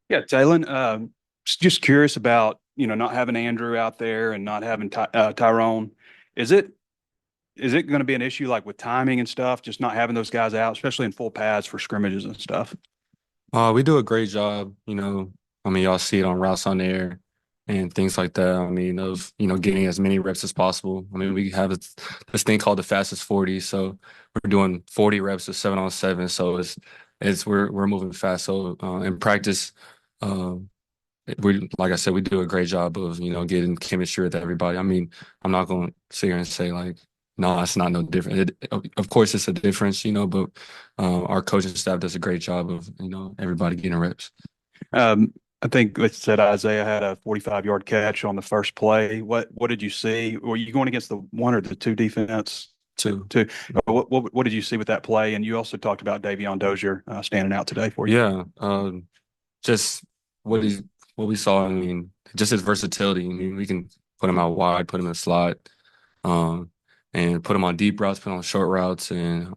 Yeah, Taylen, just curious about, not having Andrew out there and not having Tyrone. Is it is it going to be an issue like with timing and stuff, just not having those guys out, especially in full pads for scrimmages and stuff? We do a great job, y'all see it on routes on air and things like that. Getting as many reps as possible. We have this thing called the fastest 40. So we're doing 40 reps of 7-on-7. So we're moving fast. So in practice, um, we like I said, we do a great job of getting chemistry with everybody. I'm not going to sit here and say like, no, it's not no different. Of course, it's a difference, but our coaching staff does a great job of everybody getting reps. Um, I think it said Isaiah had a 45-yard catch on the first play. What did you see? Were you going against the one or the two defense? Too. Two. What did you see with that play? And you also talked about Davion Dozier standing out today for you. Yeah, just what he what we saw. Just his versatility. We can put him out wide, put him in the slot, um, and put him on deep routes, put him on short routes, and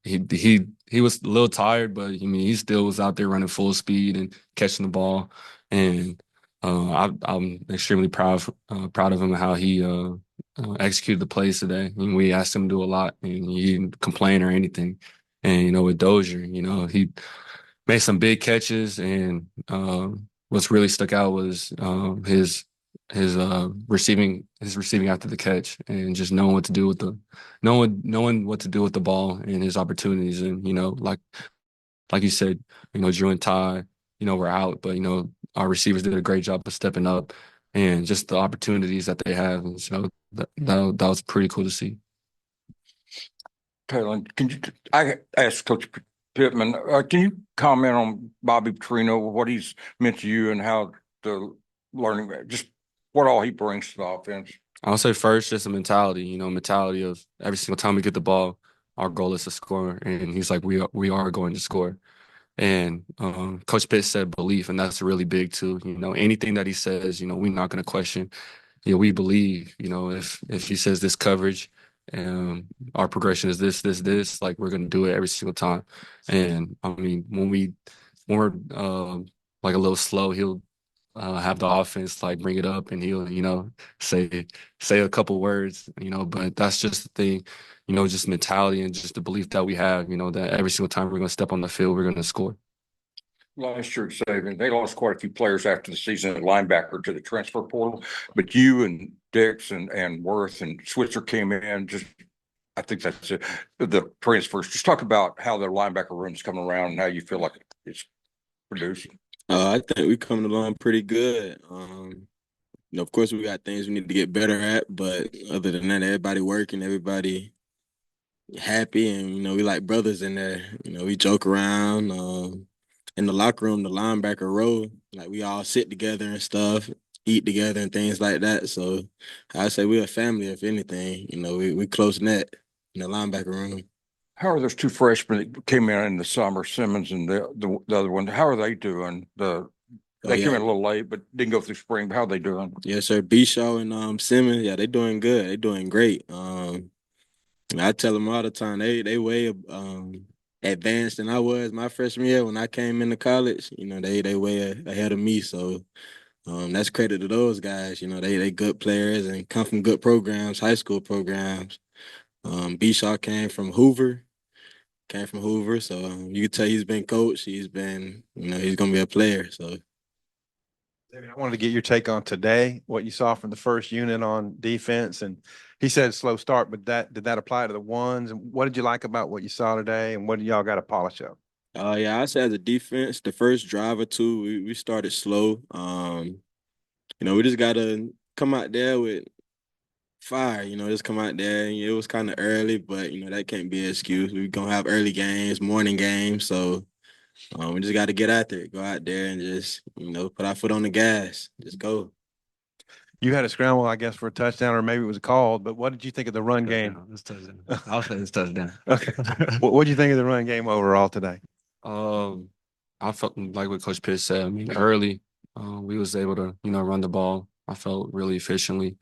he was a little tired, but he still was out there running full speed and catching the ball, and I'm extremely proud of him and how he executed the plays today. We asked him to do a lot, and he didn't complain or anything. And with Dozier, he made some big catches, and what's really stuck out was his receiving after the catch, and just knowing what to do with the knowing what to do with the ball and his opportunities. And like you said, Drew and Ty, were out, but our receivers did a great job of stepping up and just the opportunities that they have. And so that was pretty cool to see. Taylen, I asked Coach Pittman, can you comment on Bobby Petrino, what he's meant to you and how the learning, just what all he brings to the offense? I'll say first, just a mentality, mentality of every single time we get the ball, our goal is to score. And he's like, we are going to score. And Coach Pitt said belief, and that's really big too. Anything that he says, we're not going to question. We believe. If he says this coverage, our progression is this, like we're going to do it every single time. And when we're like a little slow, he'll have the offense like bring it up, and he'll say a couple words, but that's just the thing, just mentality and just the belief that we have, that every single time we're going to step on the field, we're going to score. Last year, Xavian, they lost quite a few players after the season at linebacker to the transfer portal, but you and Dix and Worth and Switzer came in. Just, I think that's it. The transfers. Just talk about how the linebacker room's coming around and how you feel like it's producing. I think we coming along pretty good. Of course, we got things we need to get better at, but other than that, everybody working, everybody happy, and we like brothers in there. We joke around. In the locker room, the linebacker row, like we all sit together and stuff, eat together and things like that. So I say we're a family, if anything. We close knit in the linebacker room. How are those two freshmen that came in the summer, Simmons and the other one? How are they doing? Oh They came yeah, in a little late, but didn't go through spring. But how are they doing? yes sir. Bishaw and Simmons, yeah, they doing good. They doing great. I tell them all the time they way advanced than I was my freshman year when I came into college. They way ahead of me. So that's credit to those guys. They good players and come from good programs, high school programs. Bishaw came from Hoover. So you can tell he's been coached. He's been, he's gonna be a player. So I wanted to get your take on today, what you saw from the first unit on defense. And he said slow start, but did that apply to the ones? And what did you like about what you saw today? And what do y'all got to polish up? yeah, I say as a defense, the first drive or two, we started slow. We just gotta come out there with fire, just come out there. And it was kind of early, but that can't be an excuse. We're gonna have early games, morning games. So we just gotta get out there, go out there and just, put our foot on the gas. Just go. You had a scramble, I guess, for a touchdown, or maybe it was called, but what did you think of the run game? It's touchdown. I'll say it's touchdown. Okay. What did you think of the run game overall today? Um, I felt like what Coach Pitt said. Early, we was able to, run the ball. I felt really efficiently.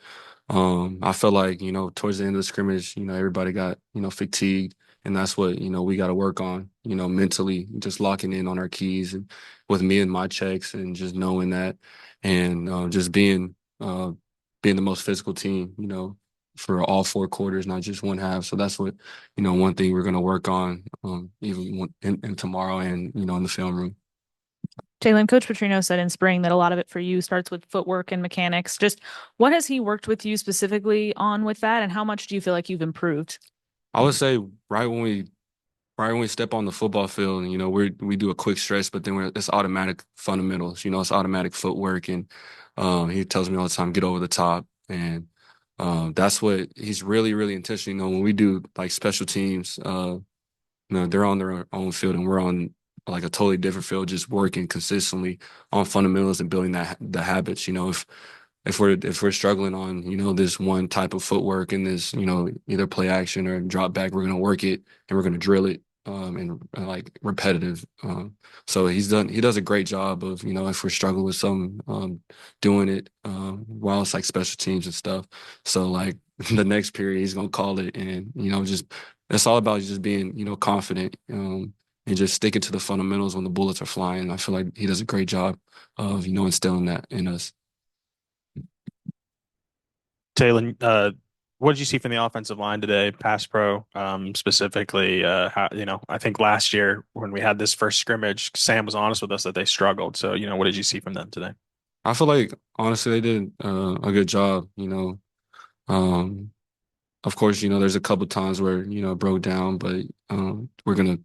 I felt like, towards the end of the scrimmage, everybody got, fatigued And that's what, we got to work on, mentally, just locking in on our keys and with me and my checks and just knowing that and just being the most physical team, for all 4 quarters, not just one half. So that's what, one thing we're going to work on even in tomorrow and, in the film room. Taylen, Coach Petrino said in spring that a lot of it for you starts with footwork and mechanics. Just what has he worked with you specifically on with that, and how much do you feel like you've improved? I would say right when we step on the football field, we do a quick stretch, but then it's automatic fundamentals. It's automatic footwork, and he tells me all the time, get over the top, and that's what he's really, really intentional. When we do like special teams, they're on their own field, and we're on like a totally different field, just working consistently on fundamentals and building the habits. If we're struggling on this one type of footwork and this either play action or drop back, we're gonna work it and we're gonna drill it and like repetitive. So he does a great job of if we're struggling with some doing it while it's like special teams and stuff. So like the next period he's gonna call it, and just it's all about just being confident and just sticking to the fundamentals when the bullets are flying. I feel like he does a great job of instilling that in us. Taylen, what did you see from the offensive line today, pass pro, specifically? I think last year when we had this first scrimmage, Sam was honest with us that they struggled. So, what did you see from them today? I feel like honestly they did a good job. Um, of course, there's a couple times where it broke down, but we're gonna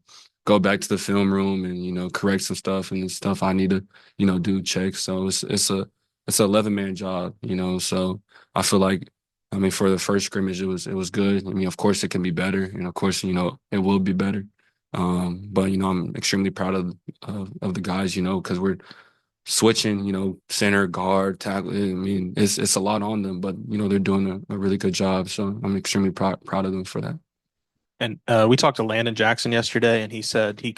go back to the film room and correct some stuff and stuff I need to do checks. So it's a 11-man job. So I feel like, I mean, for the first scrimmage it was good. I mean, of course it can be better, and of course it will be better. But I'm extremely proud of the guys, because we're switching, center, guard, tackle. I mean, it's a lot on them, but they're doing a really good job. So I'm extremely proud of them for that. And we talked to Landon Jackson yesterday, and he said he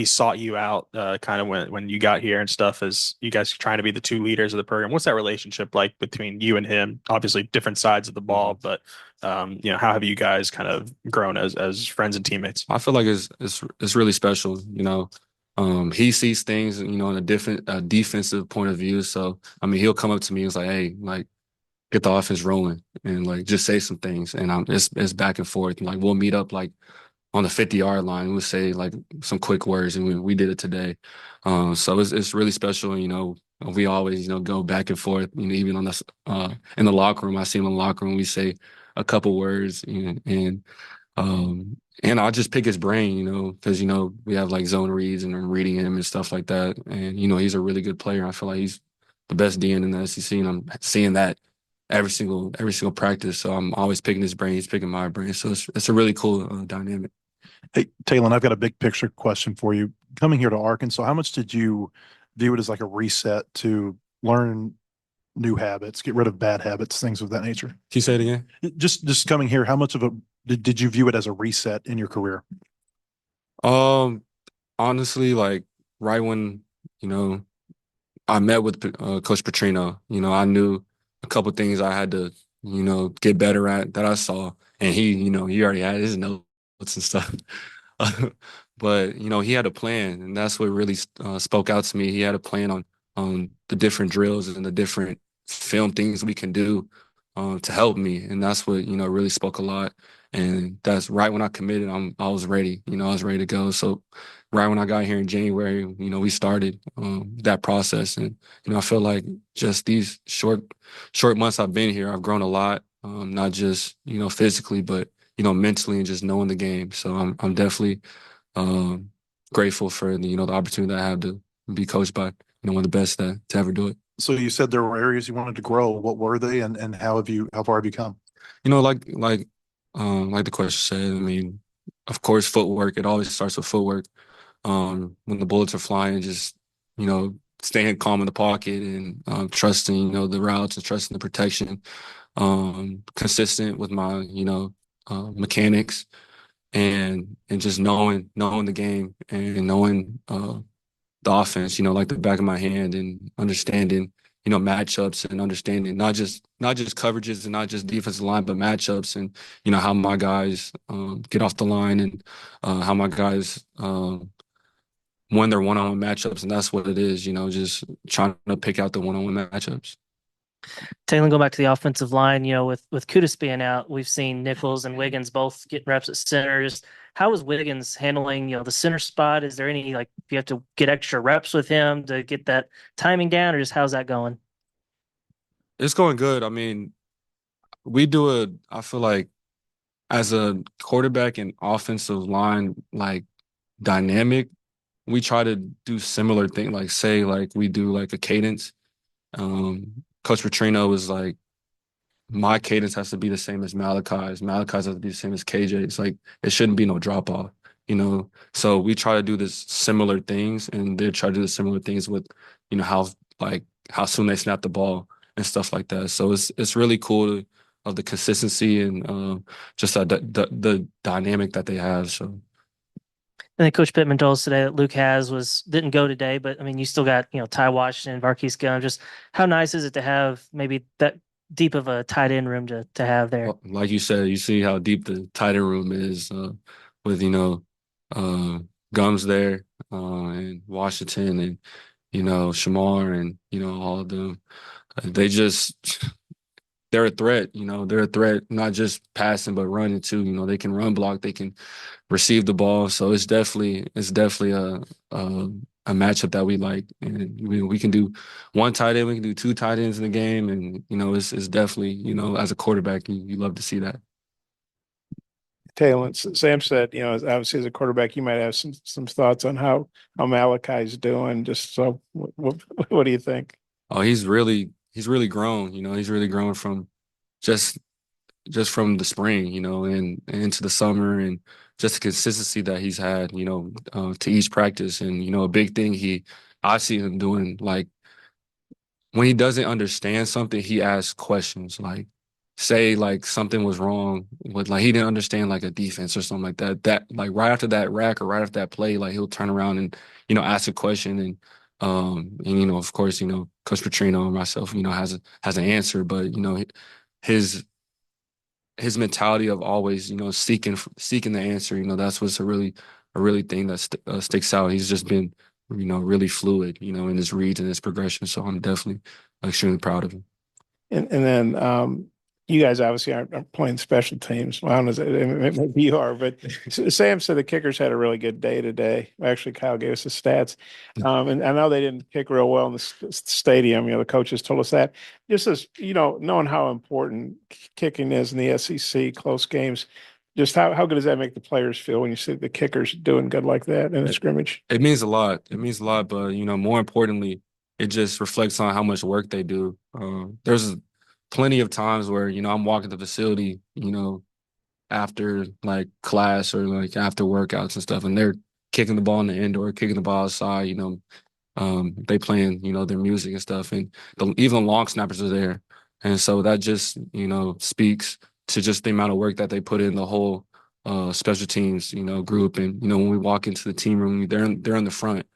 sought you out kind of when you got here and stuff, as you guys are trying to be the two leaders of the program. What's that relationship like between you and him? Obviously, different sides of the ball, but how have you guys kind of grown as friends and teammates? I feel like it's really special. He sees things, in a different defensive point of view. So I mean, he'll come up to me and it's like, hey, like, get the offense rolling and like just say some things, and it's back and forth. And, like, we'll meet up like on the 50-yard line. We'll say like some quick words, and we did it today. So it's really special. We always go back and forth. Even on this in the locker room, I see him in the locker room. We say a couple words, and I'll just pick his brain, because we have like zone reads and I'm reading him and stuff like that. And he's a really good player. I feel like he's the best DN in the SEC, and I'm seeing that every single practice. So I'm always picking his brain. He's picking my brain. So it's a really cool dynamic. Hey, Taylen, I've got a big picture question for you. Coming here to Arkansas, how much did you view it as like a reset to learn new habits, get rid of bad habits, things of that nature? Can you say it again? Just coming here, how much of a did you view it as a reset in your career? Honestly, like right when I met with Coach Petrino, I knew a couple things I had to get better at that I saw, and he already had his notes and stuff. But he had a plan, and that's what really spoke out to me. He had a plan on the different drills and the different film things we can do to help me, and that's what really spoke a lot. And that's right when I committed. I was ready. I was ready to go. So right when I got here in January, we started that process, and I feel like just these short months I've been here, I've grown a lot. Not just physically, but mentally and just knowing the game. So I'm definitely grateful for the opportunity that I have to be coached by one of the best to ever do it. So you said there were areas you wanted to grow. What were they, and how far have you come? Like the question said, I mean, of course, footwork. It always starts with footwork. When the bullets are flying, just staying calm in the pocket and trusting the routes and trusting the protection. Consistent with my mechanics and just knowing the game and knowing the offense, like the back of my hand, and understanding matchups and understanding not just coverages and not just defensive line, but matchups and how my guys get off the line and how my guys win their one-on-one matchups, and that's what it is. Just trying to pick out the one-on-one matchups. Taylen, go back to the offensive line. With Kudus being out, we've seen Nichols and Wiggins both getting reps at center. Just how is Wiggins handling, the center spot? Is there any, do you have to get extra reps with him to get that timing down, or just how's that going? It's going good. I mean, I feel like as a quarterback and offensive line, dynamic, we try to do similar things, we do a cadence. Coach Petrino was like, my cadence has to be the same as Malachi's. Malachi's has to be the same as KJ. It's it shouldn't be no drop off, So we try to do this similar things, and they try to do the similar things with, how soon they snap the ball and stuff like that. So it's really cool of the consistency and just the dynamic that they have. So. And then Coach Pittman told us today that Luke didn't go today, but I mean, you still got, Ty Washington, Varkey's Gunn. Just how nice is it to have maybe that deep of a tight end room to have there? Well, like you said, you see how deep the tight end room is with, Gums there and Washington and, Shamar and, all of them. They're a threat, they're a threat, not just passing, but running too. They can run block, they can receive the ball. So it's definitely a matchup that we like. And we can do one tight end, we can do two tight ends in the game. And, it's definitely, as a quarterback, you love to see that. Taylen, Sam said, obviously as a quarterback, you might have some thoughts on how Malachi's doing. Just so, what do you think? Oh, he's really grown. He's really grown from just from the spring, and into the summer, and just the consistency that he's had, to each practice. And a big thing I see him doing, when he doesn't understand something, he asks questions. Say something was wrong with he didn't understand a defense or something like that. That right after that rack or right after that play, he'll turn around and ask a question and of course, Coach Petrino and myself, has an answer, but his mentality of always, seeking the answer, that's what's a really thing that sticks out. He's just been, really fluid, in his reads and his progression. So I'm definitely extremely proud of him. And then you guys obviously aren't playing special teams. Well, I don't know, maybe you are, but Sam said the kickers had a really good day today. Actually, Kyle gave us the stats. And I know they didn't kick real well in the stadium. The coaches told us that. Just as, knowing how important kicking is in the SEC, close games, just how good does that make the players feel when you see the kickers doing good like that in a scrimmage? It means a lot. It means a lot, but, more importantly, it just reflects on how much work they do. There's plenty of times where, I'm walking the facility, after class or after workouts and stuff, and they're kicking the ball in the indoor, kicking the ball outside, they playing, their music and stuff. And even the long snappers are there. And so that just, speaks to just the amount of work that they put in the whole special teams, group. And, when we walk into the team room, they're in the front.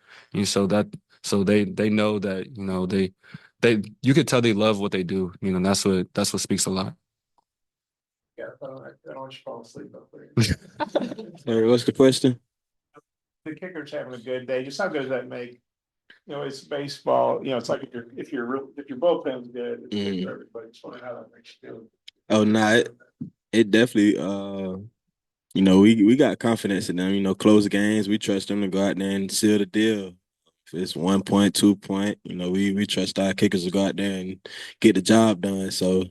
So they know that, you could tell they love what they do, and that's what speaks a lot. Yeah, I don't want you to fall asleep up there. Sorry, what's the question? The kicker's having a good day. Just how good does that make? It's baseball. It's like if your bullpen's good, it's good for everybody. Just wondering how that makes you feel. Oh no, it definitely we got confidence in them, close games. We trust them to go out there and seal the deal. If it's 1 point, 2 point, we trust our kickers to go out there and get the job done. So,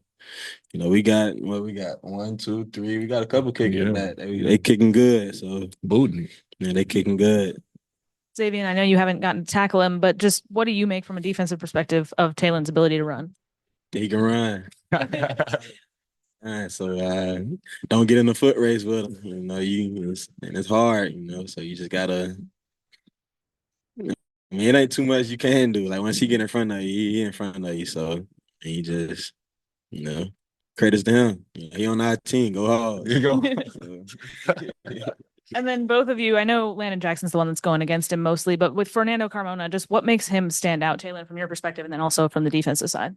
we got 1, 2, 3. We got a couple kickers that they kicking good. So booting. Yeah, they kicking good. Xavian, I know you haven't gotten to tackle him, but just what do you make from a defensive perspective of Taylen's ability to run? He can run. So don't get in the foot race with him. And it's hard, so you just gotta. I mean, it ain't too much you can do. Once he get in front of you, he in front of you. So he just, credits to him. He on our team. Go hard. You go. And then both of you, I know Landon Jackson's the one that's going against him mostly, but with Fernando Carmona, just what makes him stand out, Taylen, from your perspective, and then also from the defensive side?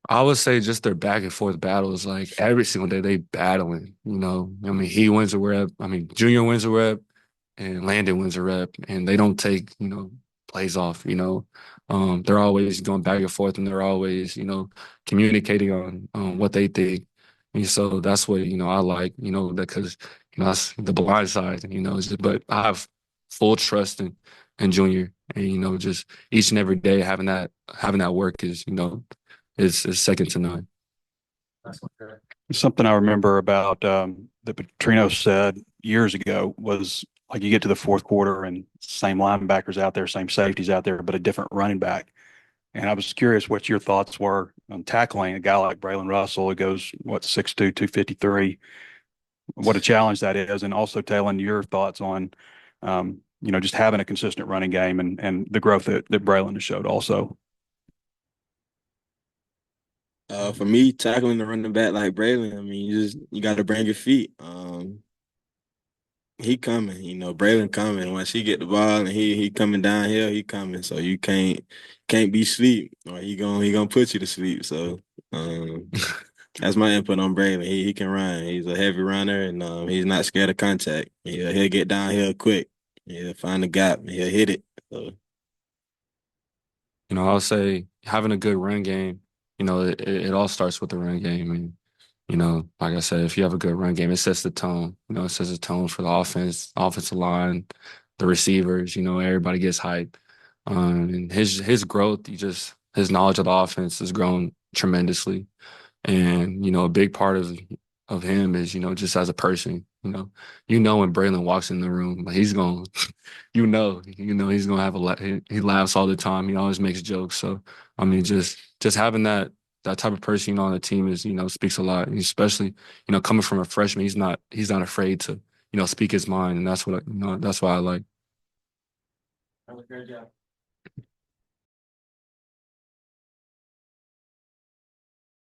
I would say just their back and forth battles, like every single day they battling, you know. I mean, he wins a rep. I mean, Junior wins a rep and Landon wins a rep, and they don't take, you know, plays off, you know. They're always going back and forth, and they're always, you know, communicating on what they think. And so that's what, you know, I like, you know, because, you know, that's the blind side, you know, but I have full trust in Junior, and, you know, just each and every day having that work is, you know, is second to none. Something I remember about that Petrino said years ago was like you get to the fourth quarter and same linebackers out there, same safeties out there, but a different running back. And I was curious what your thoughts were on tackling a guy like Braylon Russell who goes, what, 6'2", 253. What a challenge that is. And also, Taylen, your thoughts on, you know, just having a consistent running game and the growth that Braylon has showed also. For me, tackling the running back like Braylon, I mean, you got to bring your feet. He coming, you know, Braylon coming. Once he get the ball and he coming downhill, he coming. So you can't be sleep, or he gonna put you to sleep. So that's my input on Braylon. He can run. He's a heavy runner, and he's not scared of contact. He'll get downhill quick. He'll find the gap. He'll hit it. So. You know, I'll say having a good run game, you know, it all starts with the run game. And, you know, like I said, if you have a good run game, it sets the tone. You know, it sets the tone for the offensive line, the receivers, you know, everybody gets hyped. And his growth, his knowledge of the offense has grown tremendously. And, you know, a big part of him is, you know, just as a person, you know when Braylon walks in the room, like he's going, you know, he's going to have he laughs all the time. He always makes jokes. So, I mean, just having that type of person, you know, on the team is, you know, speaks a lot. And especially, you know, coming from a freshman, he's not afraid to, you know, speak his mind. And that's what, you know, that's why I like. Great job.